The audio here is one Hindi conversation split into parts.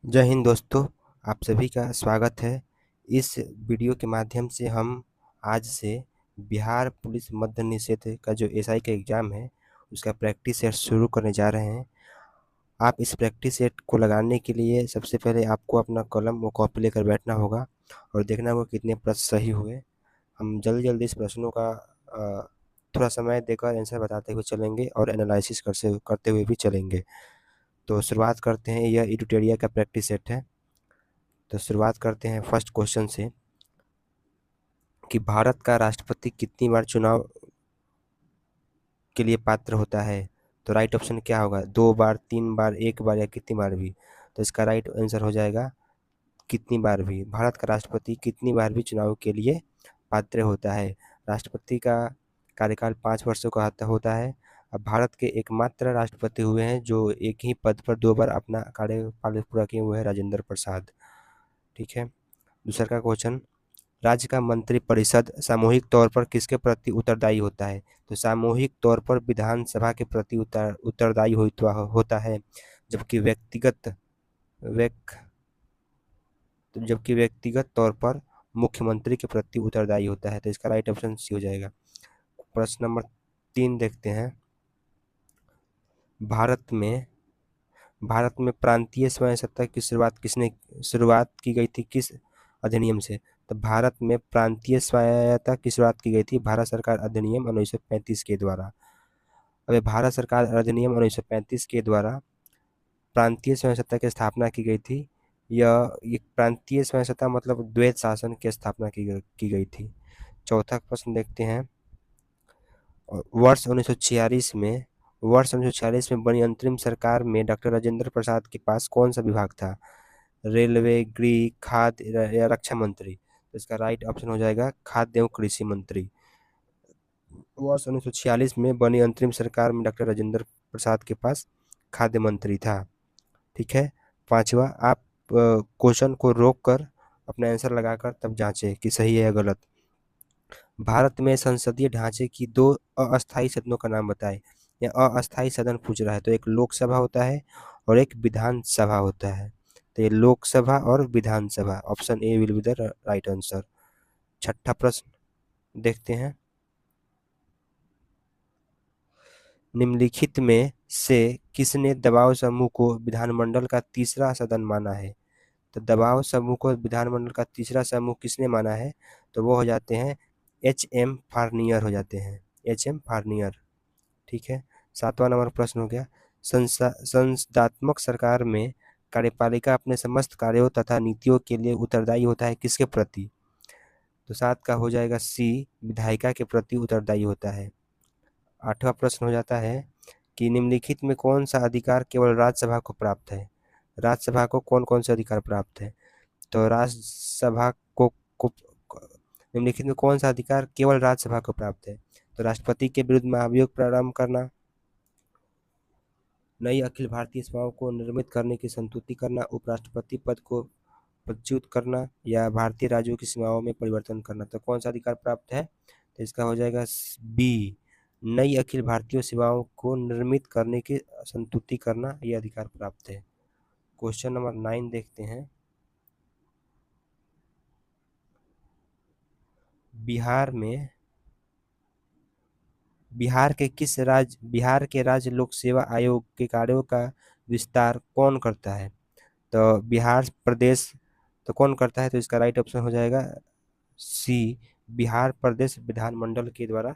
जय हिंद दोस्तों, आप सभी का स्वागत है। इस वीडियो के माध्यम से हम आज से बिहार पुलिस मद्य निषेध का जो एसआई का एग्ज़ाम है, उसका प्रैक्टिस सेट शुरू करने जा रहे हैं। आप इस प्रैक्टिस सेट को लगाने के लिए सबसे पहले आपको अपना कलम व कॉपी लेकर बैठना होगा और देखना होगा कितने प्रश्न सही हुए। हम जल्दी-जल्दी इस प्रश्नों का थोड़ा समय देकर आंसर बताते हुए चलेंगे और एनालिसिस करते हुए भी चलेंगे। तो शुरुआत करते हैं। यह एडिटोरिया का प्रैक्टिस सेट है। तो शुरुआत करते हैं फर्स्ट क्वेश्चन से कि भारत का राष्ट्रपति कितनी बार चुनाव के लिए पात्र होता है। तो राइट ऑप्शन क्या होगा? 2 बार, 3 बार, 1 बार या कितनी बार भी। तो इसका राइट आंसर हो जाएगा कितनी बार भी। भारत का राष्ट्रपति कितनी बार भी चुनाव के लिए पात्र होता है। राष्ट्रपति का कार्यकाल 5 वर्षों का होता है। अब भारत के एकमात्र राष्ट्रपति हुए हैं जो एक ही पद पर 2 बार अपना कार्यकाल पूरा किए हुए हैं, राजेंद्र प्रसाद। ठीक है। दूसरा का क्वेश्चन, राज्य का मंत्रिपरिषद सामूहिक तौर पर किसके प्रति उत्तरदायी होता है। तो सामूहिक तौर पर विधानसभा के प्रति उत्तरदायी होता है, जबकि व्यक्तिगत तौर पर मुख्यमंत्री के प्रति उत्तरदायी होता है। तो इसका राइट ऑप्शन सी हो जाएगा। प्रश्न नंबर 3 देखते हैं। भारत में प्रांतीय स्वयं सत्ता की शुरुआत की गई थी किस अधिनियम से। तो भारत में प्रांतीय स्वायत्तता की शुरुआत की गई थी भारत सरकार अधिनियम 1935 के द्वारा। अब भारत सरकार अधिनियम 1935 के द्वारा प्रांतीय स्वयं सत्ता की स्थापना की गई थी। यह प्रांतीय स्वयं सत्ता मतलब द्वैत शासन की स्थापना की गई थी। चौथा प्रश्न देखते हैं। वर्ष 1946 में बनी अंतरिम सरकार में डॉक्टर राजेंद्र प्रसाद के पास कौन सा विभाग था। रेलवे, गृह, खाद्य या रक्षा मंत्री। तो इसका राइट ऑप्शन हो जाएगा खाद्य एवं कृषि मंत्री। वर्ष 1946 में बनी अंतरिम सरकार में डॉक्टर राजेंद्र प्रसाद के पास खाद्य मंत्री था। ठीक है। पांचवा, आप क्वेश्चन को रोक कर अपना आंसर लगाकर तब जांचें कि सही है या गलत। भारत में संसदीय ढांचे की 2 अस्थायी सदनों का नाम बताएं। या अस्थायी सदन पूछ रहा है, तो एक लोकसभा होता है और एक विधानसभा होता है। तो ये लोकसभा और Vidhan Sabha, option A will be the right answer. छठा प्रश्न देखते हैं। निम्नलिखित में से किसने दबाव समूह को विधानमंडल का तीसरा सदन माना है। तो दबाव समूह को विधानमंडल का तीसरा समूह किसने माना है। तो वो हो जाते हैं एच.एम. फार्नियर हो जाते हैं, एच.एम. फार्नियर। ठीक है। 7वां नंबर प्रश्न हो गया। संसदात्मक सरकार में कार्यपालिका अपने समस्त कार्यों तथा नीतियों के लिए उत्तरदायी होता है किसके प्रति। तो 7 का हो जाएगा सी, विधायिका के प्रति उत्तरदायी होता है। 8वां प्रश्न हो जाता है कि निम्नलिखित में कौन सा अधिकार केवल राज्यसभा को प्राप्त है। राज्यसभा को कौन कौन से अधिकार प्राप्त है। तो राज्यसभा को निम्नलिखित में कौन सा अधिकार केवल राज्यसभा को प्राप्त है। तो राष्ट्रपति के विरुद्ध महाभियोग प्रारंभ करना, नई अखिल भारतीय सभाओं को निर्मित करने की संस्तुति करना, उपराष्ट्रपति पद को प्रच्युत करना या भारतीय राज्यों की सीमाओं में परिवर्तन करना। तो कौन सा अधिकार प्राप्त है। तो इसका हो जाएगा बी, नई अखिल भारतीय सेवाओं को निर्मित करने की संस्तुति करना, यह अधिकार प्राप्त है। क्वेश्चन नंबर 9 देखते हैं। बिहार के राज्य लोक सेवा आयोग के कार्यों का विस्तार कौन करता है। तो बिहार प्रदेश तो कौन करता है। तो इसका राइट ऑप्शन हो जाएगा सी, बिहार प्रदेश विधानमंडल के द्वारा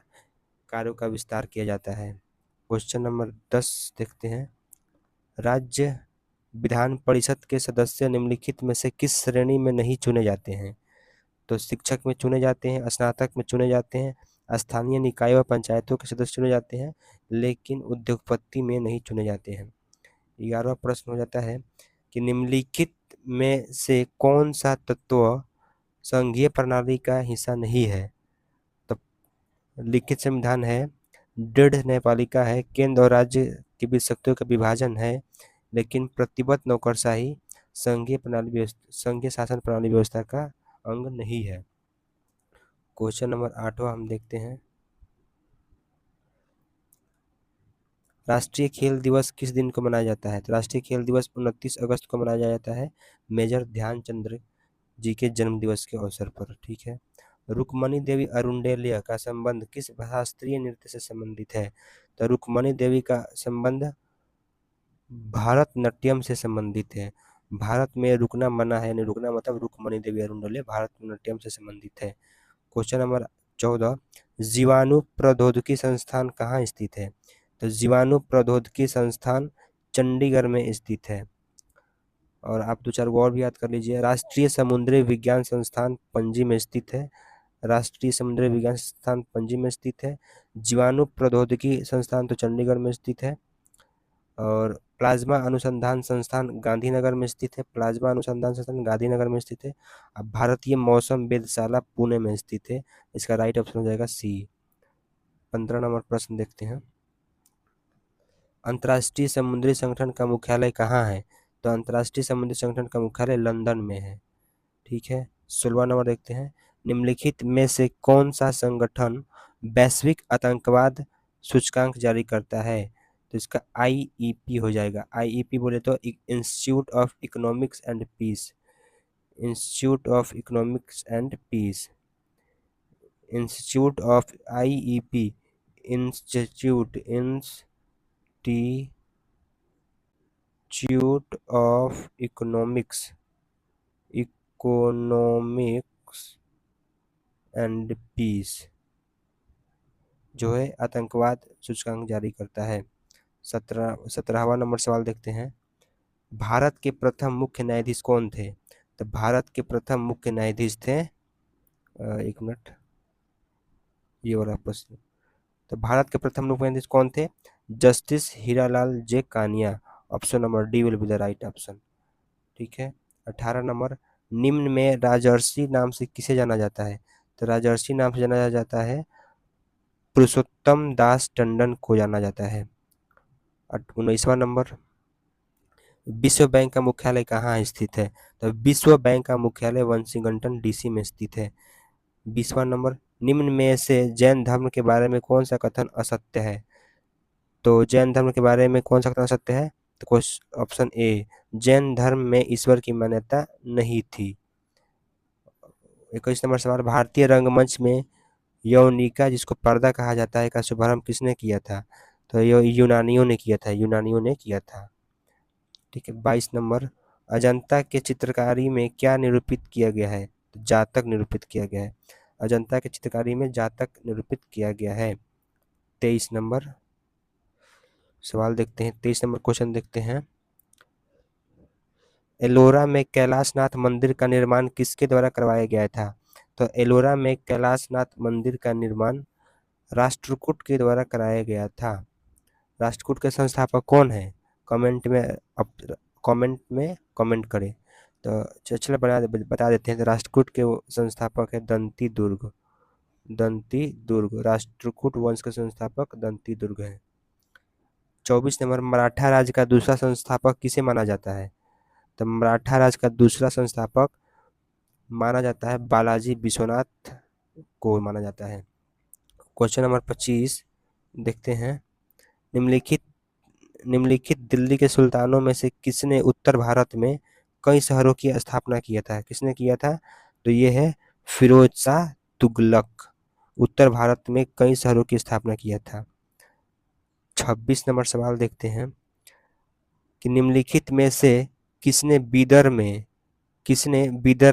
कार्यों का विस्तार किया जाता है। क्वेश्चन नंबर 10 देखते हैं। राज्य विधान परिषद के सदस्य निम्नलिखित में से किस श्रेणी में नहीं चुने जाते हैं। तो शिक्षक में चुने जाते हैं, स्नातक में चुने जाते हैं, स्थानीय निकाय व पंचायतों के सदस्य चुने जाते हैं, लेकिन उद्योगपति में नहीं चुने जाते हैं। 11वां प्रश्न हो जाता है कि निम्नलिखित में से कौन सा तत्व संघीय प्रणाली का हिस्सा नहीं है। तो लिखित संविधान है, दृढ़ न्यायपालिका है, केंद्र और राज्य के बीच शक्तियों का विभाजन है, लेकिन प्रतिबद्ध नौकरशाही संघीय शासन प्रणाली व्यवस्था का अंग नहीं है। क्वेश्चन नंबर 8वां हम देखते हैं। राष्ट्रीय खेल दिवस किस दिन को मनाया जाता है? तो राष्ट्रीय खेल दिवस 29 अगस्त को मनाया जाता है, मेजर ध्यानचंद्र जी के जन्म दिवस के अवसर पर। ठीक है। रुक्मणी देवी अरुंडेल्य का संबंध किस शास्त्रीय नृत्य से संबंधित है? तो रुक्मणी देवी का संबंध भारतनाट्यम से संबंधित है। भारत में रुकना मना है, यानी रुकना मतलब रुक्मणी देवी अरुंडेल्य भारतनाट्यम से संबंधित है। क्वेश्चन नंबर 14, जीवाणु प्रौद्योगिकी संस्थान कहाँ स्थित है? तो जीवाणु प्रौद्योगिकी संस्थान चंडीगढ़ में स्थित है। और आप दो चार और भी याद कर लीजिए। राष्ट्रीय समुद्री विज्ञान संस्थान पणजी में स्थित है। राष्ट्रीय समुद्री विज्ञान संस्थान पणजी में स्थित है। जीवाणु प्रौद्योगिकी संस्थान तो चंडीगढ़ में स्थित है। और प्लाज्मा अनुसंधान संस्थान गांधीनगर में स्थित है। प्लाज्मा अनुसंधान संस्थान गांधीनगर में स्थित है। अब भारतीय मौसम वेधशाला पुणे में स्थित है। इसका राइट ऑप्शन हो जाएगा सी। 15 नंबर प्रश्न देखते हैं। अंतर्राष्ट्रीय समुद्री संगठन का मुख्यालय कहाँ है? तो अंतर्राष्ट्रीय समुद्री संगठन का मुख्यालय लंदन में है। ठीक है। 16 नंबर देखते हैं। निम्नलिखित में से कौन सा संगठन वैश्विक आतंकवाद सूचकांक जारी करता है? तो इसका आईईपी हो जाएगा। आईईपी बोले तो institute of economics and peace. Institute of economics and peace. Institute of IEP institute of economics and peace जो है आतंकवाद सूचकांक जारी करता है। 17वां नंबर सवाल देखते हैं। भारत के प्रथम मुख्य न्यायाधीश कौन थे? तो भारत के प्रथम मुख्य न्यायाधीश थे, एक मिनट, ये वाला प्रश्न। तो भारत के प्रथम मुख्य न्यायाधीश कौन थे? Justice Hiralal J Kania. Option number D will be the right option. ठीक है। 18 नंबर, निम्न में राजर्षि नाम से किसे जाना जाता है? तो राजर्षि नाम से जाना जाता है पुरुषोत्तम दास टंडन को जाना जाता है। 19वां नंबर, विश्व बैंक का मुख्यालय कहाँ स्थित है? तो विश्व बैंक का मुख्यालय वाशिंगटन डीसी में स्थित है। 20वां नंबर, निम्न में से जैन धर्म के बारे में कौन सा कथन असत्य है? तो जैन धर्म के बारे में कौन सा कथन असत्य है? तो ऑप्शन ए, जैन धर्म में ईश्वर की मान्यता नहीं थी। 21 नंबर सवाल, भारतीय रंगमंच में यौनिका जिसको पर्दा कहा जाता है का शुभारंभ किसने किया था? तो ये यूनानियों ने किया था, यूनानियों ने किया था। ठीक है। 22 नंबर, अजंता के चित्रकारी में क्या निरूपित किया गया है? तो जातक निरूपित किया गया है। अजंता के चित्रकारी में जातक निरूपित किया गया है। 23 नंबर सवाल देखते हैं। 23 नंबर क्वेश्चन देखते हैं। एलोरा में कैलाशनाथ मंदिर का निर्माण किसके द्वारा करवाया गया था? तो एलोरा में कैलाशनाथ मंदिर का निर्माण राष्ट्रकूट के द्वारा कराया गया था। राष्ट्रकूट के संस्थापक कौन है? कमेंट में कमेंट करें। तो चलो बता देते हैं। तो राष्ट्रकूट के संस्थापक है दंती दुर्ग। राष्ट्रकूट वंश के संस्थापक दंती दुर्ग है। 24 नंबर, मराठा राज्य का दूसरा संस्थापक किसे माना जाता है? तो मराठा राज्य का दूसरा संस्थापक माना जाता है बालाजी विश्वनाथ को माना जाता है। क्वेश्चन नंबर 25 देखते हैं। निम्नलिखित दिल्ली के सुल्तानों में से किसने उत्तर भारत में कई शहरों की स्थापना किया था? किसने किया था? तो ये है फिरोज शाह तुगलक। उत्तर भारत में कई शहरों की स्थापना किया था। 26 नंबर सवाल देखते हैं कि निम्नलिखित में से किसने बीदर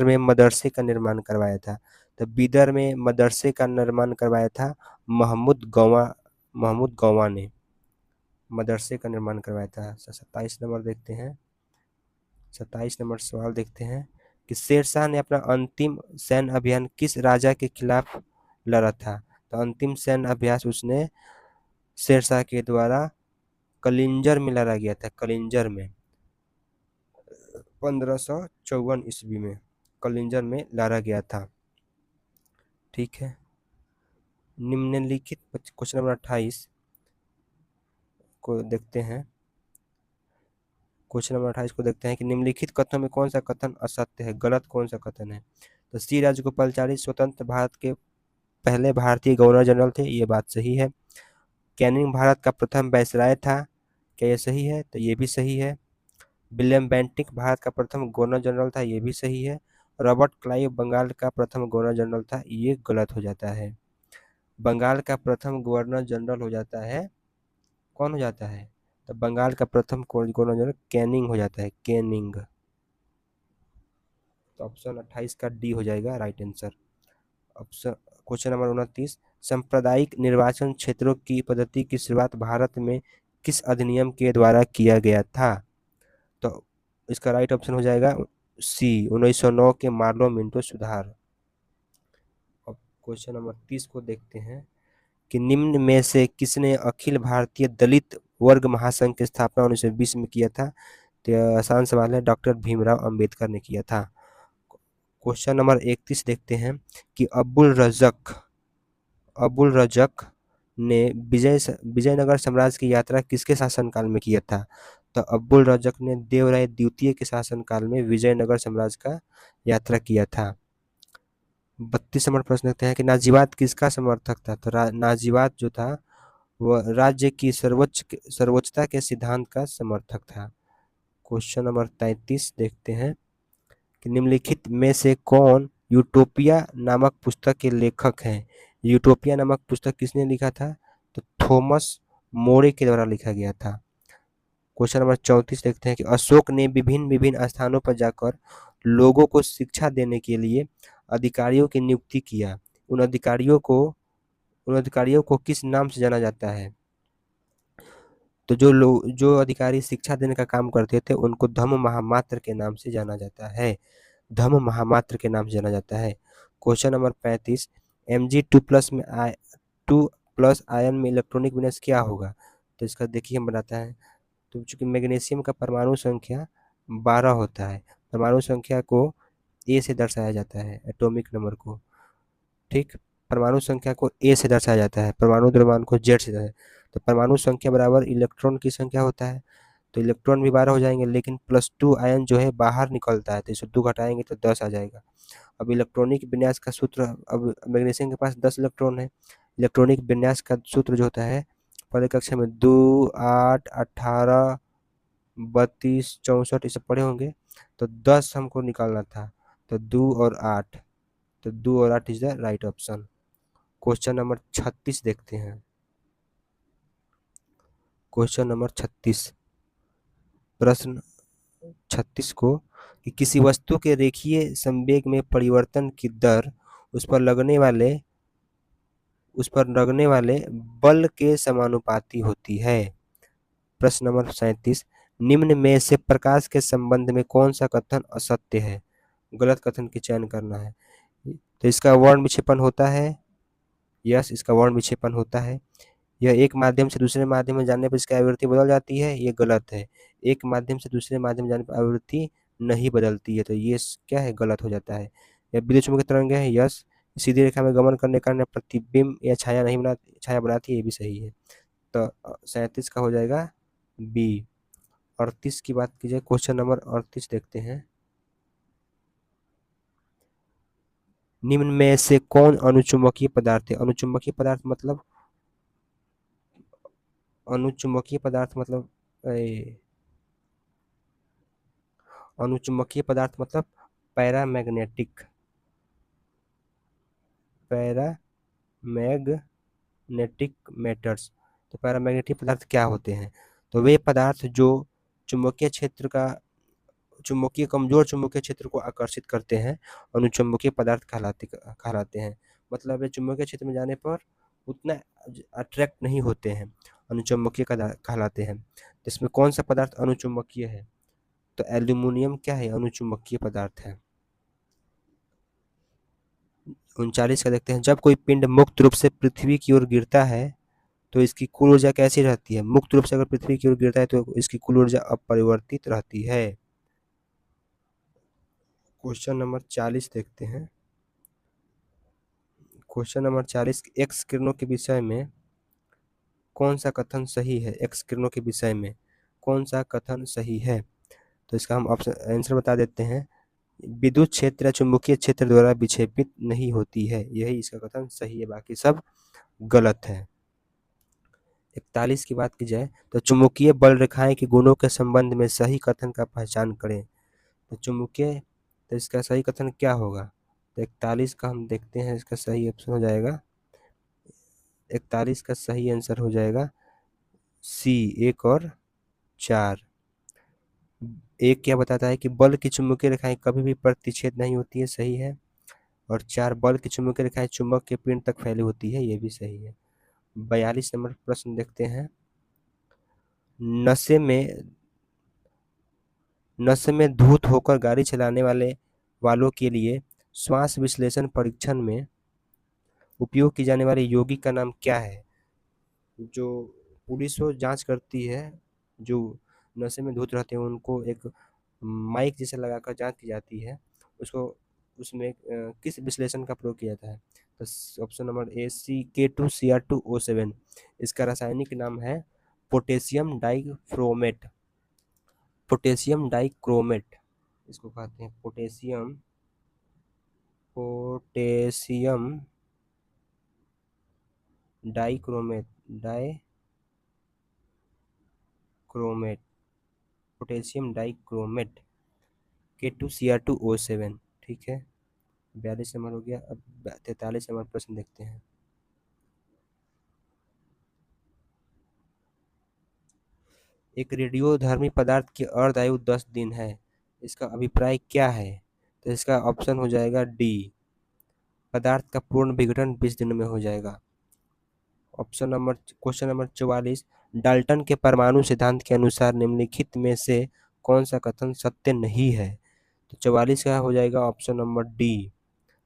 में मदरसे का निर्माण करवाया था? तो बीदर में मदरसे का निर्माण करवाया था महमूद गौवा ने मदरसे का निर्माण करवाया था। 27 नंबर देखते हैं। 27 नंबर सवाल देखते हैं कि शेरशाह ने अपना अंतिम सैन्य अभियान किस राजा के खिलाफ लड़ा था? तो अंतिम सैन्य अभ्यास उसने शेरशाह के द्वारा कलिंजर में लड़ा गया था। कलिंजर में 1554 ईस्वी में कलिंजर में लड़ा गया था। ठीक है। निम्नलिखित क्वेश्चन नंबर 28 को देखते हैं। क्वेश्चन नंबर 28 को देखते हैं कि निम्नलिखित कथनों में कौन सा कथन असत्य है, गलत कौन सा कथन है? तो सी राजगोपालाचारी स्वतंत्र भारत के पहले भारतीय गवर्नर जनरल थे, ये बात सही है। कैनिंग भारत का प्रथम वायसराय था, क्या ये सही है? तो ये भी सही है। विलियम बेंटिक भारत का प्रथम गवर्नर जनरल था, ये भी सही है। रॉबर्ट क्लाइव बंगाल का प्रथम गवर्नर जनरल था, ये गलत हो जाता है। बंगाल का प्रथम गवर्नर जनरल हो जाता है, कौन हो जाता है? तो बंगाल का प्रथम गवर्नर जनरल कैनिंग हो जाता है, कैनिंग। तो ऑप्शन 28 का डी हो जाएगा right answer. Option question number 29, सांप्रदायिक निर्वाचन क्षेत्रों की पद्धति की शुरुआत भारत में किस अधिनियम के द्वारा किया गया था? तो इसका राइट ऑप्शन हो जाएगा सी, 1909 के मार्लो मिंटो सुधार। अब क्वेश्चन नंबर 30 को देखते हैं कि निम्न में से किसने अखिल भारतीय दलित वर्ग महासंघ की स्थापना 1920 में किया था? तो यह आसान सवाल है, डॉक्टर भीमराव अंबेडकर ने किया था। क्वेश्चन नंबर 31 देखते हैं कि अबुल रजक ने विजयनगर साम्राज्य की यात्रा किसके शासनकाल में किया था? तो अब्बुल रजक ने देवराय द्वितीय के शासनकाल में विजयनगर साम्राज्य का यात्रा किया था। 32 नंबर प्रश्न देखते हैं कि नाजीवाद किसका समर्थक था? तो नाजीवाद जो था वह राज्य की सर्वोच्चता के सिद्धांत का समर्थक था। क्वेश्चन नंबर 33 देखते हैं कि निम्नलिखित में से कौन यूटोपिया नामक पुस्तक के लेखक हैं? यूटोपिया नामक पुस्तक किसने लिखा था? तो थॉमस मोरे के द्वारा लिखा गया था। क्वेश्चन नंबर 34 देखते हैं कि अशोक ने विभिन्न विभिन्न स्थानों पर जाकर लोगों को शिक्षा देने के लिए अधिकारियों की नियुक्ति किया। उन अधिकारियों को किस नाम से जाना जाता है? तो जो अधिकारी शिक्षा देने का काम करते थे उनको धम्म महामात्र के नाम से जाना जाता है, धम्म महामात्र के नाम से जाना जाता है। क्वेश्चन नंबर 35, Mg2+ आयन में इलेक्ट्रॉनिक विन्यास क्या होगा? तो इसका देखिए हम बताता है। तो चूंकि मैग्नीशियम का परमाणु संख्या 12 होता है, परमाणु संख्या को ए से दर्शाया जाता है, एटॉमिक नंबर को, ठीक, परमाणु संख्या को ए से दर्शाया जाता है, परमाणु द्रव्यमान को जेड से दर्शाया। तो परमाणु संख्या बराबर इलेक्ट्रॉन की संख्या होता है, तो इलेक्ट्रॉन भी 12 हो जाएंगे, लेकिन +2 आयन जो है बाहर निकलता है, तो इसको 2 घटाएंगे तो 10 आ जाएगा। अब इलेक्ट्रॉनिक विन्यास का सूत्र, अब मैग्नीशियम के पास 10 इलेक्ट्रॉन है, इलेक्ट्रॉनिक विन्यास का सूत्र जो होता है पहले कक्षा में 2, 8, 18, 32, 64 ये सब पढ़े होंगे। तो 10 हमको निकालना था, तो 2 और 8, तो 2 और 8 is the right option. Question number 36 देखते हैं। क्वेश्चन नंबर 36, प्रश्न 36 को कि किसी वस्तु के रेखीय संवेग में परिवर्तन की दर उस पर लगने वाले बल के समानुपाती होती है। प्रश्न नंबर 37, निम्न में से प्रकाश के संबंध में कौन सा कथन असत्य है? गलत कथन की चयन करना है। तो इसका वर्ण विक्षेपण होता है, यस, इसका वर्ण विक्षेपण होता है। यह एक माध्यम से दूसरे माध्यम में जाने पर इसकी आवृत्ति बदल जाती है, ये गलत है। एक माध्यम से दूसरे माध्यम में जाने पर आवृत्ति नहीं बदलती है, तो ये क्या है, गलत हो जाता है। यह विद्युत चुम्बकीय तरंग है, यस। सीधी रेखा में गमन करने के कारण प्रतिबिंब या छाया बनाती है, ये भी सही है। तो 37 का हो जाएगा बी। 38 की बात की जाए, क्वेश्चन नंबर 38 देखते हैं। निम्न में से कौन अनुचुंबकीय पदार्थ है? अनुचुंबकीय पदार्थ मतलब अनुचुंबकीय पदार्थ मतलब अनुचुंबकीय पदार्थ मतलब पैरामैग्नेटिक मैटर्स। तो पैरामैग्नेटिक पदार्थ क्या होते हैं? तो वे पदार्थ जो चुंबकीय क्षेत्र का कमजोर चुंबकीय क्षेत्र को आकर्षित करते हैं, अनुचुंबकीय पदार्थ कहलाते हैं। मतलब वे चुंबकीय क्षेत्र में जाने पर उतना अट्रैक्ट नहीं होते हैं, अनुचुंबकीय कहलाते हैं। इसमें कौन सा पदार्थ अनुचुंबकीय है? तो एल्यूमिनियम क्या है, अनुचुंबकीय पदार्थ है। 39 का देखते हैं, जब कोई पिंड मुक्त रूप से पृथ्वी की ओर गिरता है तो इसकी कुल ऊर्जा कैसी रहती है? मुक्त रूप से अगर पृथ्वी की ओर गिरता है तो इसकी कुल ऊर्जा अपरिवर्तित रहती है। क्वेश्चन नंबर 40 देखते हैं। क्वेश्चन नंबर 40, एक्स किरणों के विषय में कौन सा कथन सही है? एक्स किरणों के विषय में कौन सा कथन सही है? तो इसका हम ऑप्शन आंसर बता देते हैं। विद्युत क्षेत्र या चुंबकीय क्षेत्र द्वारा विक्षेपित नहीं होती है, यही इसका कथन सही है, बाकी सब गलत है। 41 की बात की जाए तो चुंबकीय बल रेखाएं के गुणों के संबंध में सही कथन का पहचान करें। तो चुंबकीय, तो इसका सही कथन क्या होगा? तो 41 का हम देखते हैं, इसका सही ऑप्शन हो जाएगा 41 का सही आंसर हो जाएगा सी, 1 और 4। एक क्या बताता है कि बल की चुंबकीय रेखाएं कभी भी प्रतिच्छेद नहीं होती है, सही है। और 4 बल की चुंबकीय रेखाएं चुंबक के पिंड तक फैली होती है, ये भी सही है। 42 नंबर प्रश्न देखते हैं। नशे में धुत होकर गाड़ी चलाने वालों के लिए श्वास विश्लेषण परीक्षण में उपयोग की जाने वाली यौगिक का नाम क्या है? जो पुलिस वो जांच करती है, जो नशे में धुत रहते हैं उनको एक माइक जैसे लगाकर जांच की जाती है, उसको उसमें किस विश्लेषण का प्रयोग किया जाता है? तो ऑप्शन नंबर ए, CK2Cr2O7। इसका रासायनिक नाम है पोटेशियम डाइक्रोमेट। पोटेशियम डाइक्रोमेट इसको कहते हैं, potassium dichromate, potassium dichromate K2Cr2O7। ठीक है, 42 नंबर हो गया। अब 43 नंबर प्रश्न देखते हैं। एक रेडियोधर्मी पदार्थ की अर्ध आयु 10 दिन है, इसका अभिप्राय क्या है? तो इसका ऑप्शन हो जाएगा डी, पदार्थ का पूर्ण विघटन 20 दिनों में हो जाएगा। क्वेश्चन नंबर 44, डाल्टन के परमाणु सिद्धांत के अनुसार निम्नलिखित में से कौन सा कथन सत्य नहीं है? तो 44 का हो जाएगा ऑप्शन नंबर डी,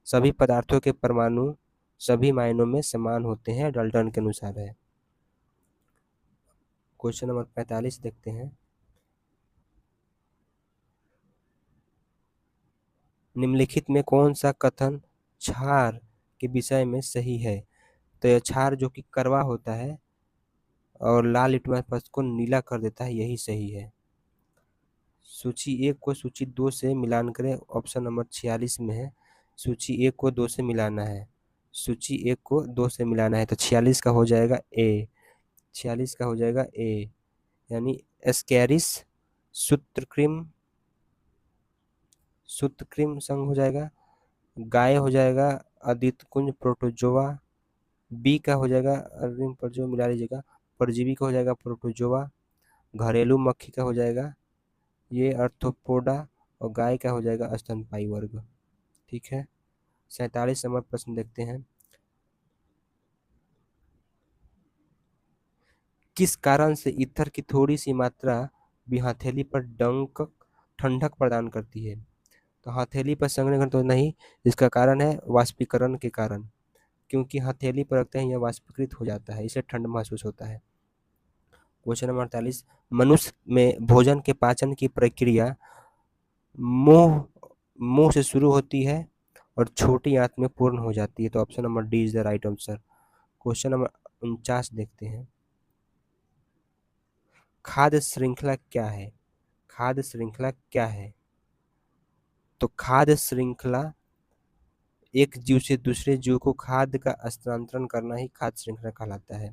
सभी पदार्थों के परमाणु सभी मायनों में समान होते हैं, डाल्टन के अनुसार है। क्वेश्चन नंबर 45 देखते हैं। निम्नलिखित में कौन सा कथन क्षार के विषय में सही है? तो यह क्षार जो कि कड़वा होता है और लाल लिटमस पदार्थ को नीला कर देता है, यही सही है। सूची 1 को सूची 2 से मिलान करें, ऑप्शन नंबर 46 में है। सूची 1 को 2 से मिलाना है, सूची 1 को 2 से मिलाना है, तो 46 का हो जाएगा ए, 46 का हो जाएगा ए, यानी एस्कैरिस सूत्रकृम संघ हो जाएगा। गाय हो जाएगा अदितकुंज प्रोटोजोआ। बी का हो जाएगा अरविंद पर जो मिला लीजिएगा, परजीवी का हो जाएगा प्रोटोजोआ। घरेलू मक्खी का हो जाएगा ये अर्थोपोडा, और गाय का हो जाएगा स्तनपायी वर्ग। ठीक है, 47 नंबर प्रश्न देखते हैं। किस कारण से ईथर की थोड़ी सी मात्रा भी हथेली पर ठंडक प्रदान करती है? तो हथेली पर संघनन तो नहीं, इसका कारण है वाष्पीकरण के कारण, क्योंकि हथेली पर रखते हैं यह वाष्पीकृत हो जाता है, इसे ठंड महसूस होता है। क्वेश्चन नंबर 48, मनुष्य में भोजन के पाचन की प्रक्रिया मुंह मुंह से शुरू होती है और छोटी आंत में पूर्ण हो जाती है, तो option number D is the right answer. Question number 49 देखते हैं। खाद्य श्रृंखला क्या है? खाद्य श्रृंखला क्या है? तो खाद्य श्रृंखला एक जीव से दूसरे जीव को खाद्य का हस्तांतरण करना ही खाद्य श्रृंखला कहलाता है।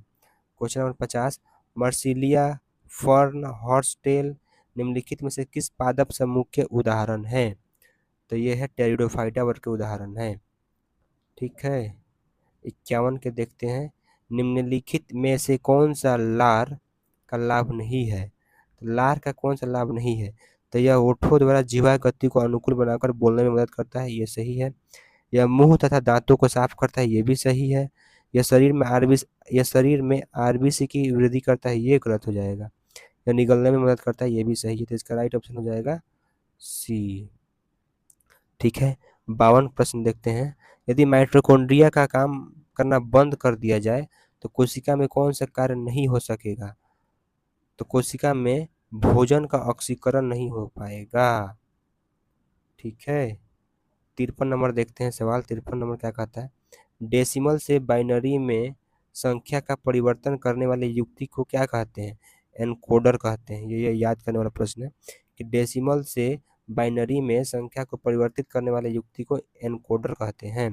क्वेश्चन नंबर 50, मर्सिलिया, फर्न, हॉर्सटेल निम्नलिखित में से किस पादप समूह के उदाहरण हैं? तो ये है टेरिडोफाइटा वर्ग के उदाहरण है। ठीक है, 51 के देखते हैं। निम्नलिखित में से कौन सा लार का लाभ नहीं है? तो लार का कौन सा लाभ नहीं है? तो यह ओठों द्वारा जीवा गति को अनुकूल बनाकर बोलने में मदद करता है, ये सही है। यह मुंह तथा दांतों को साफ करता है, ये भी सही है। यह शरीर में आरबीसी की वृद्धि करता है, ये गलत हो जाएगा। यह निगलने में मदद करता है, ये भी सही है, तो इसका राइट ऑप्शन हो जाएगा सी। ठीक है, 52 प्रश्न देखते हैं। यदि माइटोकॉन्ड्रिया का काम करना बंद कर दिया जाए तो कोशिका में कौन सा कार्य नहीं हो सकेगा? तो कोशिका में भोजन का ऑक्सीकरण नहीं हो पाएगा। ठीक है, 53 नंबर देखते हैं सवाल। 53 नंबर क्या कहता है? डेसिमल से बाइनरी में संख्या का परिवर्तन करने वाले युक्ति को क्या कहते हैं? एनकोडर कहते हैं। ये याद करने वाला प्रश्न है कि डेसिमल से बाइनरी में संख्या को परिवर्तित करने वाले युक्ति को एनकोडर कहते हैं।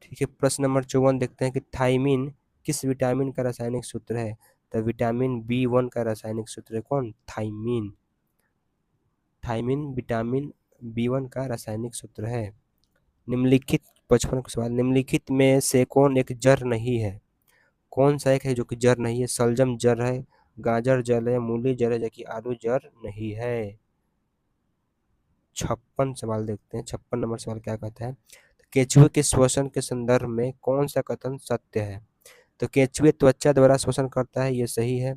ठीक है, प्रश्न नंबर 54 देखते हैं कि थाइमिन किस विटामिन का रासायनिक सूत्र है? तो विटामिन B1 का रासायनिक सूत्र है कौन? थाइमीन। थाइमीन विटामिन B1 का रासायनिक सूत्र है। निम्नलिखित 55 का सवाल, निम्नलिखित में से कौन एक जड़ नहीं है? कौन सा एक है जो कि जड़ नहीं है? शलजम जड़ है, गाजर जड़ है, मूली जड़ है, जबकि आलू जड़ नहीं है। 56 सवाल देखते हैं। 56 नंबर सवाल क्या कहता है? केंचुए के श्वसन के संदर्भ में कौन सा कथन सत्य है? तो केंचुए त्वचा द्वारा श्वसन करता है, ये सही है।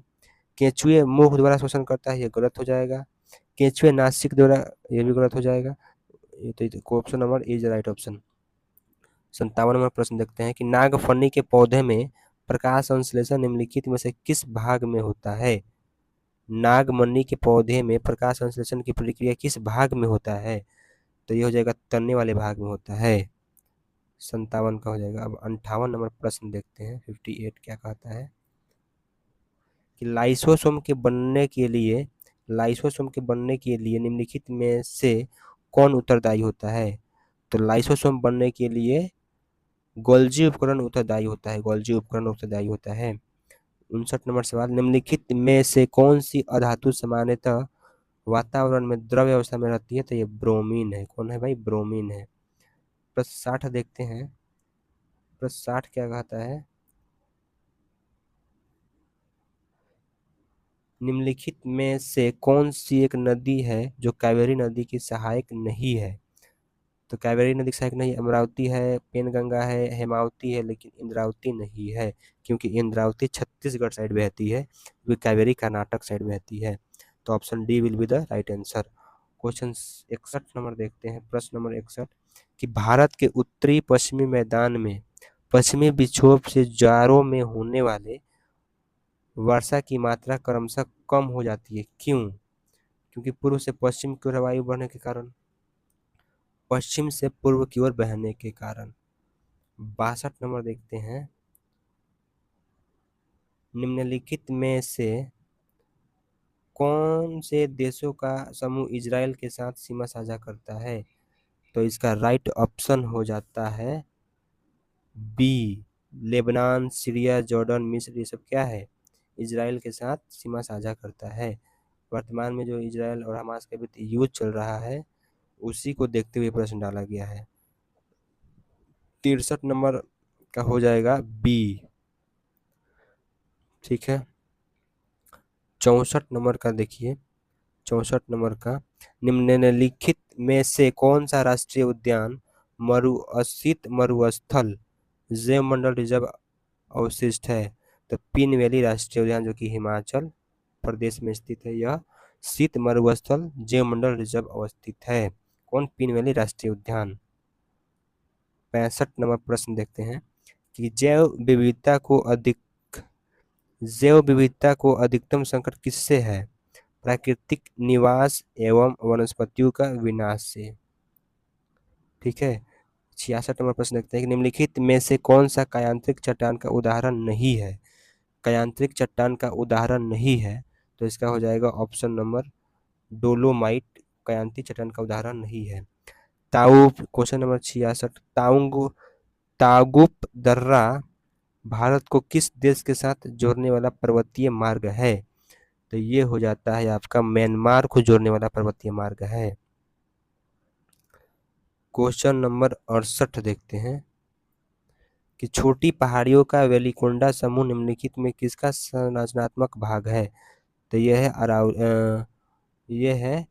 केंचुए मुख द्वारा श्वसन करता है, ये गलत हो जाएगा। केंचुए नासिक द्वारा, ये भी गलत हो जाएगा। ये तो option number is right option. 57 number प्रश्न देखते हैं कि नागफनी के पौधे में प्रकाश संश्लेषण निम्नलिखित में से किस भाग में होता है? नागमणि के पौधे में प्रकाश संश्लेषण की प्रक्रिया किस भाग में होता है? तो ये हो जाएगा तने वाले भाग में होता है। 57 का हो जाएगा। अब 58 नंबर प्रश्न देखते हैं। 58 क्या कहता है कि लाइसोसोम के बनने के लिए निम्नलिखित में से कौन उत्तरदायी होता है? तो लाइसोसोम बनने के लिए गोल्जी उपकरण उत्तरदायी होता है। गोल्जी उपकरण उत्तरदायी होता है। 59 नंबर सवाल, निम्नलिखित में से कौन सी अधातु सामान्यतः वातावरण में द्रव अवस्था में रहती है? तो ये ब्रोमीन है। कौन है भाई? ब्रोमीन है। प्रश्न 60 देखते हैं। प्रश्न 60 क्या कहता है? निम्नलिखित में से कौन सी एक नदी है जो कावेरी नदी की सहायक नहीं है? तो कावेरी नदी की सहायक नहीं, अमरावती है, पेनगंगा है, हेमावती है, लेकिन इंद्रावती नहीं है, क्योंकि इंद्रावती छत्तीसगढ़ साइड बहती है, क्योंकि कावेरी कर्नाटक साइड बहती है। तो option D will be the right answer. Question 61 number देखते हैं। प्रश्न नंबर 61 कि भारत के उत्तरी पश्चिमी मैदान में पश्चिमी विक्षोभ से जाड़ों में होने वाले वर्षा की मात्रा क्रमशः कम हो जाती है, क्यों? क्योंकि पूर्व से पश्चिम की ओर वायु बढ़ने के कारण, पश्चिम से पूर्व की ओर बहने के कारण। 62 नंबर देखते हैं। निम्नलिखित में से कौन से देशों का समूह इजराइल के साथ सीमा साझा करता है? तो इसका राइट ऑप्शन हो जाता है बी। लेबनान, सीरिया, जॉर्डन, मिस्र, ये सब क्या है? इजराइल के साथ सीमा साझा करता है। वर्तमान में जो इजराइल और हमास के बीच युद्ध चल रहा है, उसी को देखते हुए प्रश्न डाला गया है। 63 नंबर का हो जाएगा बी। ठीक है। 64 नंबर का देखिए। 64 नंबर का, निम्नलिखित में से कौन सा राष्ट्रीय उद्यान मरुस्थल जैव मंडल रिजर्व अवशिष्ट है? तो पिन वैली राष्ट्रीय उद्यान, जो कि हिमाचल प्रदेश में स्थित है, यह शीत मरुस्थल जैव मंडल रिजर्व अवस्थित है। कौन? पिन वैली राष्ट्रीय उद्यान। 65 नंबर प्रश्न देखते हैं कि जैव विविधता को अधिकतम संकट किससे है? प्राकृतिक निवास एवं वनस्पतियों का विनाश से। ठीक है। 66 नंबर प्रश्न देखते हैं कि निम्नलिखित में से कौन सा कायांत्रिक चट्टान का उदाहरण नहीं है? कायांत्रिक चट्टान का उदाहरण नहीं है, तो इसका हो जाएगा ऑप्शन नंबर डोलोमाइट। कायांत्रिक चट्टान का उदाहरण नहीं है। क्वेश्चन नंबर 66, तागुप दर्रा भारत को किस देश के साथ जोड़ने वाला पर्वतीय मार्ग है? तो ये हो जाता है आपका म्यांमार को जोड़ने वाला पर्वतीय मार्ग है। क्वेश्चन नंबर 68 देखते हैं कि छोटी पहाड़ियों का वेलिकोंडा समूह निम्नलिखित में किसका संरचनात्मक भाग है? तो यह है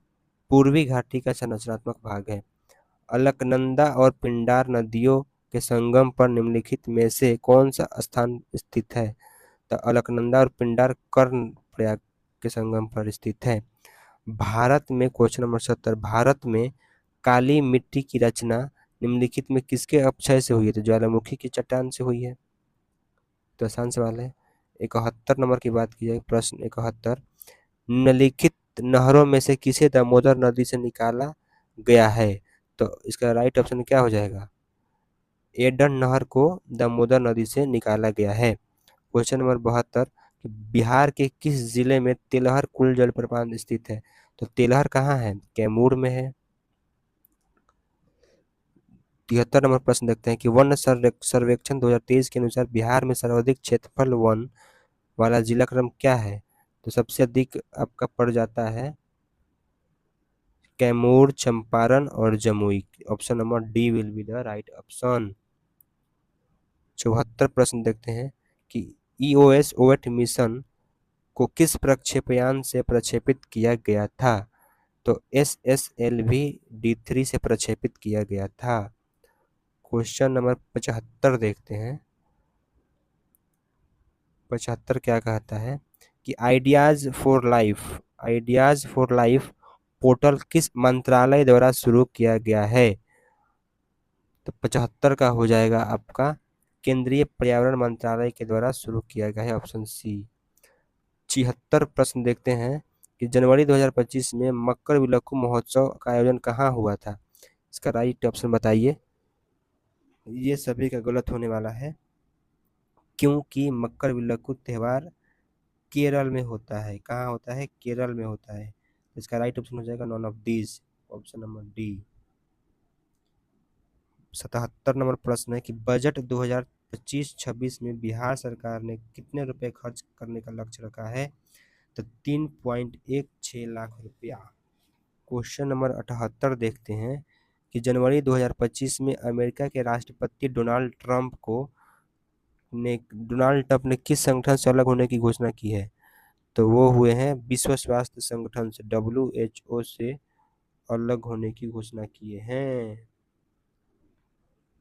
पूर्वी घाटी का संरचनात्मक भाग है। अलकनंदा और पिंडार नदियों के संगम पर निम्नलिखित में से कौन सा स्थान स्थित है? तो अलकनंदा और पिंडार कर्णप्रयाग के संगम पर स्थित है। भारत में क्वेश्चन नंबर 70, भारत में काली मिट्टी की रचना निम्नलिखित में किसके अपक्षय से हुई है? तो ज्वालामुखी की चट्टान से हुई है। तो आसान सवाल है। 71 नंबर की बात की जाए, प्रश्न 71, निम्नलिखित नहरों में से किसे दामोदर नदी से निकाला गया है? तो इसका राइट ऑप्शन क्या हो जाएगा? एडन नहर को दामोदर नदी से निकाला गया है। क्वेश्चन नंबर 72, बिहार के किस जिले में तेलहर कुल जलप्रपात स्थित है? तो तेलहर कहाँ है? कैमूर में है। 73 नंबर प्रश्न देखते हैं कि वन सर्वेक्षण 2023 के अनुसार बिहार में सर्वाधिक क्षेत्रफल वन वाला जिला क्रम क्या है? तो सबसे अधिक आपका पड़ जाता है कैमूर, चंपारण और Jamui. Option number D will be the right option. 74 प्रश्न देखते हैं कि EOS ओवेट मिशन को किस प्रक्षेपयान से प्रक्षेपित किया गया था? तो SSLV D3 से प्रक्षेपित किया गया था। क्वेश्चन नंबर 75 देखते हैं। 75 क्या कहता है कि आइडियाज फॉर लाइफ पोर्टल किस मंत्रालय द्वारा शुरू किया गया है? तो 75 का हो जाएगा आपका केंद्रीय पर्यावरण मंत्रालय के द्वारा शुरू किया गया है, ऑप्शन सी। 76 प्रश्न देखते हैं कि जनवरी 2025 में मकरविलक्कू महोत्सव का आयोजन कहाँ हुआ था? इसका राइट ऑप्शन बताइए। ये सभी का गलत होने वाला है, क्योंकि मकरविलक्कू त्यौहार केरल में होता है। कहाँ होता है? केरल में होता है। इसका राइट ऑप्शन हो जाएगा none of these, option number D. 77 number प्रश्न है कि बजट 2025-26 में बिहार सरकार ने कितने रुपए खर्च करने का लक्ष्य रखा है? तो 3.16 लाख रुपया। क्वेश्चन नंबर 78 देखते हैं कि जनवरी 2025 में अमेरिका के राष्ट्रपति डोनाल्ड ट्रंप ने किस संगठन से अलग होने की घोषणा की है? तो वो हुए हैं विश्व स्वास्थ्य संगठन से, WHO से अलग होने की घोषणा किए हैं।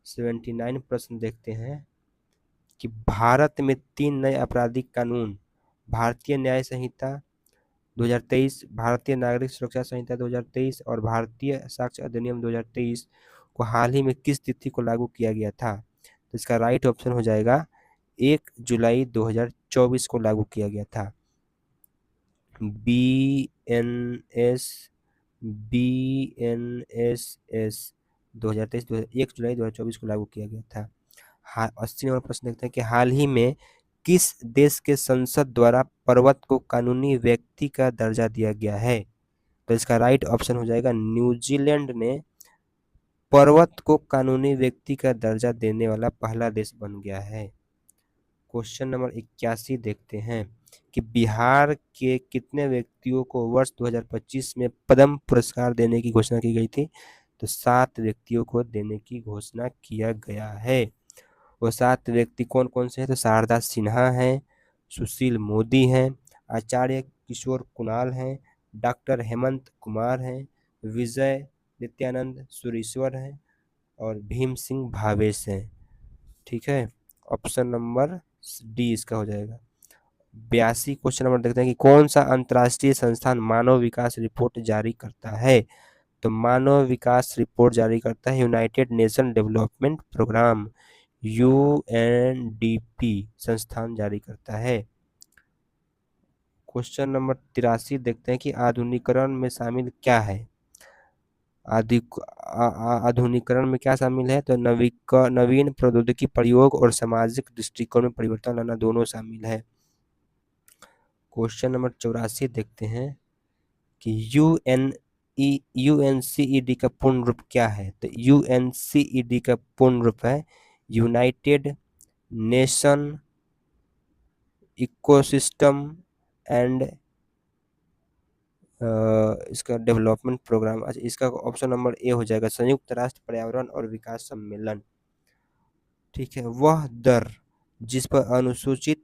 79 प्रश्न देखते हैं कि भारत में 3 नए आपराधिक कानून, भारतीय न्याय संहिता 2023, भारतीय नागरिक सुरक्षा संहिता 2023 और भारतीय साक्ष्य अधिनियम 2023 को हाल ही में किस तिथि को लागू किया गया था? तो इसका राइट ऑप्शन हो जाएगा 1 जुलाई 2024 को लागू किया गया था। BNS 2023 1 जुलाई 2024 को लागू किया गया था। 80 नंबर प्रश्न देखते हैं कि हाल ही में किस देश के संसद द्वारा पर्वत को कानूनी व्यक्ति का दर्जा दिया गया है? तो इसका राइट ऑप्शन हो जाएगा न्यूजीलैंड ने पर्वत को कानूनी व्यक्ति का दर्जा देने वाला पहला देश बन गया है। क्वेश्चन नंबर 81 देखते हैं कि बिहार के कितने व्यक्तियों को वर्ष 2025 में पद्म पुरस्कार देने की घोषणा की गई थी? तो 7 व्यक्तियों को देने की घोषणा किया गया है। वो 7 व्यक्ति कौन कौन से हैं? तो शारदा सिन्हा हैं, सुशील मोदी हैं, आचार्य किशोर कुणाल हैं, डॉक्टर हेमंत कुमार हैं, विजय नित्यानंद सुरेश्वर हैं और भीम सिंह भावेश हैं। ठीक है, ऑप्शन नंबर डी इसका हो जाएगा। 82 क्वेश्चन नंबर देखते हैं कि कौन सा अंतर्राष्ट्रीय संस्थान मानव विकास रिपोर्ट जारी करता है? तो मानव विकास रिपोर्ट जारी करता है United Nation Development Programme, UNDP संस्थान जारी करता है। क्वेश्चन नंबर 83 देखते हैं कि आधुनिकीकरण में शामिल क्या है? आधुनिकीकरण में क्या शामिल है? तो नवीन प्रौद्योगिकी प्रयोग और सामाजिक दृष्टिकोण में परिवर्तन लाना दोनों शामिल है। क्वेश्चन नंबर 84 देखते हैं कि UNCED का पूर्ण रूप क्या है? तो UNCED का पूर्ण रूप है यूनाइटेड नेशन इकोसिस्टम एंड इसका डेवलपमेंट प्रोग्राम। अच्छा, इसका ऑप्शन नंबर ए हो जाएगा संयुक्त राष्ट्र पर्यावरण और विकास सम्मेलन। ठीक है, वह दर जिस पर अनुसूचित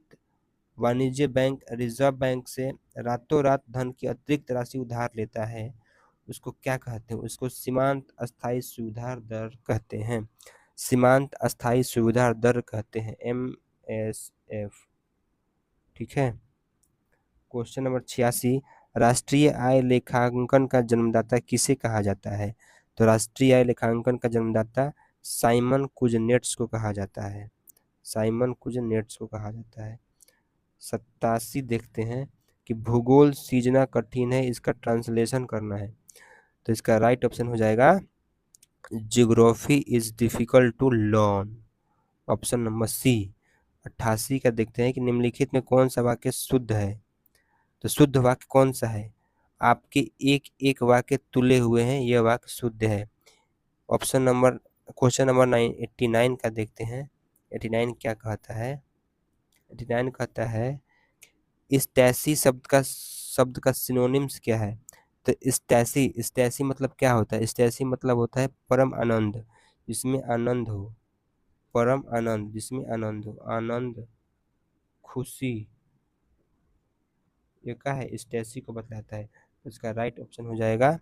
वाणिज्य बैंक रिजर्व बैंक से रातों रात धन की अतिरिक्त राशि उधार लेता है, उसको क्या कहते हैं? उसको सीमांत अस्थायी सुविधा दर कहते हैं। सीमांत अस्थायी सुविधा दर कहते हैं, MSF। ठीक है, क्वेश्चन नंबर 86 राष्ट्रीय आय लेखांकन का जन्मदाता किसे कहा जाता है? तो राष्ट्रीय आय लेखांकन का जन्मदाता साइमन कुजनेट्स को कहा जाता है। साइमन कुजनेट्स को कहा जाता है। 87 देखते हैं कि भूगोल सीजना कठिन है, इसका ट्रांसलेशन करना है। तो इसका राइट ऑप्शन हो जाएगा geography is difficult to learn, option number C. 88 का देखते हैं कि निम्नलिखित में कौन सा वाक्य शुद्ध है? तो शुद्ध वाक्य कौन सा है? आपके एक एक वाक्य तुले हुए हैं, यह वाक्य शुद्ध है। ऑप्शन नंबर क्वेश्चन नंबर 89 का देखते हैं। 89 क्या कहता है? 89 कहता है स्टैसी शब्द का सिनोनिम्स क्या है? तो स्टैसी मतलब क्या होता है? स्टैसी मतलब होता है परम आनंद, जिसमें आनंद हो। परम आनंद, जिसमें आनंद हो, आनंद, खुशी, ये क्या है? स्टैसी को बतलाता है। तो इसका राइट ऑप्शन हो जाएगा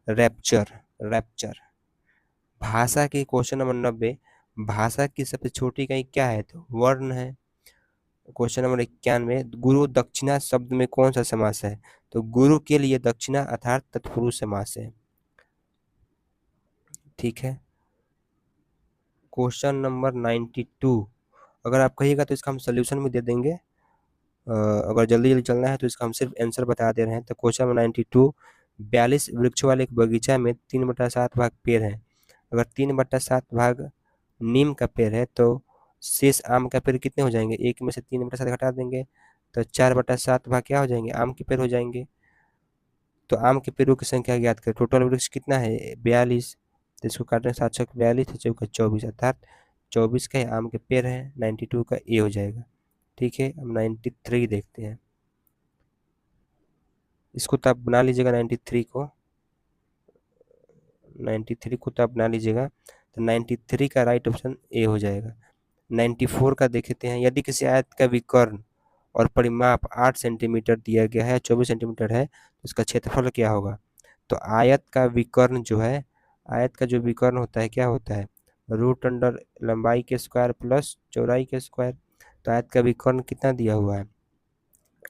रैप्चर। रैप्चर। भाषा के क्वेश्चन नंबर 90, भाषा की सबसे छोटी इकाई क्या है? तो वर्ण है। क्वेश्चन नंबर 91, गुरु दक्षिणा शब्द में कौन सा समास है? तो गुरु के लिए दक्षिणा अर्थात तत्पुरुष समास है। ठीक है। क्वेश्चन नंबर 92, अगर आप कहिएगा तो इसका हम सोल्यूशन भी दे देंगे। अगर जल्दी जल्दी चलना है तो इसका हम सिर्फ आंसर बता दे रहे हैं। तो क्वेश्चन नंबर 92, 42 वृक्षों वाले एक बगीचा में 3/7 भाग पेड़ है। अगर 3/7 भाग नीम का पेड़ है तो शेष आम का पेड़ कितने हो जाएंगे? एक में से 3/7 घटा देंगे तो 4/7 भाग क्या हो जाएंगे? आम के पेड़ हो जाएंगे। तो आम के पेड़ों की संख्या ज्ञात करें। टोटल वृक्ष कितना है? 42। तो इसको काटने 7 छक 42 है, चौका 24 अर्थात 24 का आम के पेड़ है। 92 का ए हो जाएगा। ठीक है। अब 93 देखते हैं। इसको तो आप बना लीजिएगा 93 को। 93 को तो आप बना लीजिएगा। तो 93 का राइट ऑप्शन ए हो जाएगा। 94 का देखते हैं। यदि किसी आयत का विकर्ण और परिमाप 8 सेंटीमीटर दिया गया है, 24 सेंटीमीटर है, तो इसका क्षेत्रफल क्या होगा? तो आयत का विकर्ण जो है, आयत का जो विकर्ण होता है क्या होता है? रूट अंडर लंबाई के स्क्वायर प्लस चौड़ाई के स्क्वायर। तो आयत का विकर्ण कितना दिया हुआ है?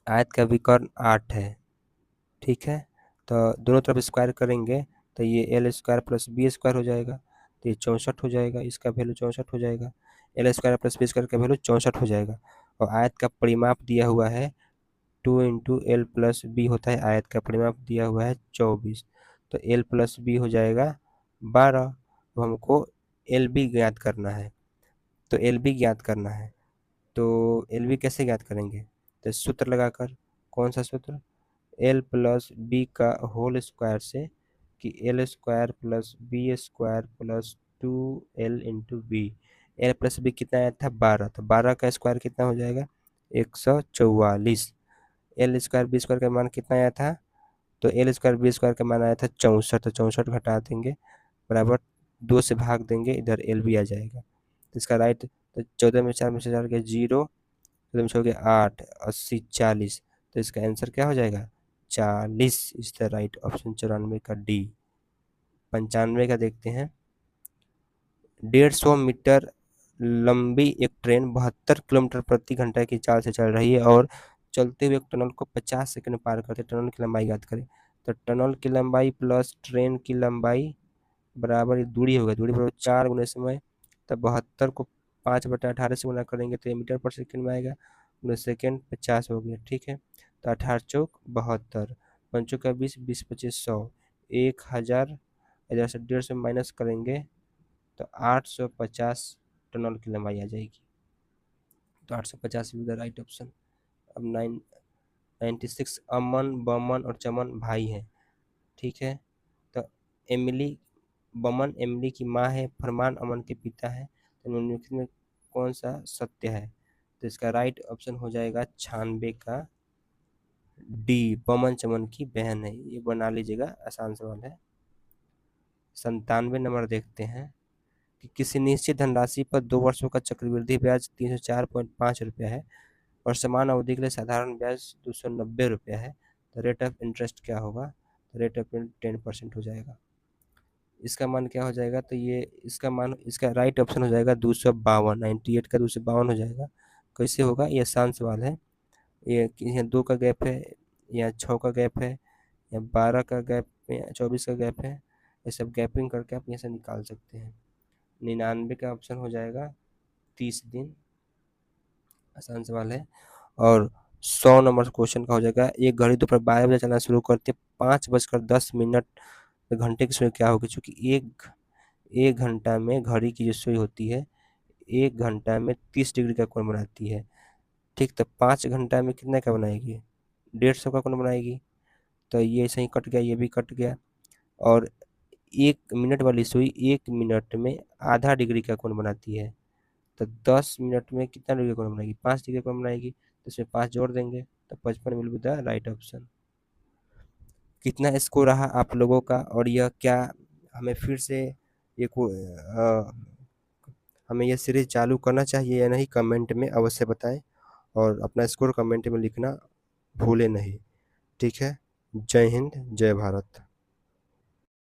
आयत का विकर्ण 8 है। ठीक है। तो दोनों तरफ स्क्वायर करेंगे तो ये L square plus B square हो जाएगा। तो ये 64 हो जाएगा, इसका वैल्यू 64 हो जाएगा। L square plus B square का वैल्यू 64 हो जाएगा। और आयत का परिमाप दिया हुआ है 2 इंटू एल प्लस बी होता है। आयत का परिमाप दिया हुआ है 24। तो एल प्लस बी हो जाएगा 12। तो हमको एल बी ज्ञात करना है। तो एल बी ज्ञात करना है। तो एल बी कैसे ज्ञात करेंगे? तो सूत्र लगाकर। कौन सा सूत्र? एल प्लस बी का होल स्क्वायर से, कि L square plus B square plus 2 L into B. L plus B कितना आया था? 12। तो 12 का स्क्वायर कितना हो जाएगा? 144। एल स्क्वायर बी स्क्वायर का मान कितना आया था? तो एल स्क्वायर बी स्क्वायर का मान आया था 64। तो 64 घटा देंगे, बराबर 2 से भाग देंगे, इधर एल बी आ जाएगा। तो इसका राइट, तो 14 में 4 में से 4 गया 0, 14 में 6 गया 8, 80, 40। तो इसका आंसर क्या हो जाएगा? 40 इज द राइट ऑप्शन। 94 का डी। 95 का देखते हैं। 150 मीटर लंबी एक ट्रेन 72 किलोमीटर प्रति घंटा की चाल से चल रही है और चलते हुए एक टनल को 50 सेकंड में पार करते। टनल की लंबाई याद करें। तो टनल की लंबाई प्लस ट्रेन की लंबाई बराबर दूरी होगा। दूरी बराबर 4 गुने समय। तो 72 को 5/18 से गुना करेंगे तो ये मीटर पर सेकंड में आएगा। गुना सेकंड 50 हो गया। ठीक है। तो 18 चौक 72, 5 चौका 20, 20 25 100, 1000। इधर से 150 माइनस करेंगे तो 850 टनल की लंबाई आ जाएगी। तो 850 इज द राइट ऑप्शन। अब 96, अमन बमन और चमन भाई हैं। ठीक है। तो एमिली, बमन एमिली की माँ है, फरमान अमन के पिता है। तो निम्नलिखित में कौन सा सत्य है? तो इसका राइट ऑप्शन हो जाएगा 96 का डी, बमन चमन की बहन है। ये बना लीजिएगा, आसान सवाल है। 97 नंबर देखते हैं कि किसी निश्चित धनराशि पर 2 वर्षों का चक्रवृद्धि ब्याज 304.5 रुपया है और समान अवधि के लिए साधारण ब्याज 290 रुपया है। तो रेट ऑफ इंटरेस्ट क्या होगा? रेट ऑफ इंटरेस्ट 10% हो जाएगा। इसका मान क्या हो जाएगा? तो ये इसका मान, इसका राइट ऑप्शन हो जाएगा 252। 98 का 252 हो जाएगा। कैसे होगा? ये आसान सवाल है। ये यहाँ 2 का गैप है, या 6 का गैप है, या 12 का गैप, या 24 का गैप है। ये सब गैपिंग करके आप यहाँ से निकाल सकते हैं। 99 का ऑप्शन हो जाएगा 30 दिन। आसान सवाल है। और 100 नंबर क्वेश्चन का हो जाएगा, एक घड़ी दोपहर 12 बजे चलना शुरू करते 5:10 घंटे की सुई क्या होगी? चूंकि एक घंटा में घड़ी की जो सुई होती है 1 घंटा में 30 डिग्री का कोण बनाती है। ठीक। तो 5 घंटा में कितना का बनाएगी? 150 का कोण बनाएगी। तो ये सही कट गया, ये भी कट गया। और 1 मिनट वाली सुई 1 मिनट में आधा डिग्री का कोण बनाती है, तो 10 मिनट में कितना डिग्री का कोण बनाएगी? 5 डिग्री का कोण बनाएगी। तो इसमें 5 जोड़ देंगे तो 55 will be the right option. कितना स्कोर रहा आप लोगों का, और यह क्या हमें फिर से ये हमें यह सीरीज चालू करना चाहिए या नहीं, कमेंट में अवश्य बताएं, और अपना स्कोर कमेंट में लिखना भूलें नहीं। ठीक है, जय हिंद, जय भारत।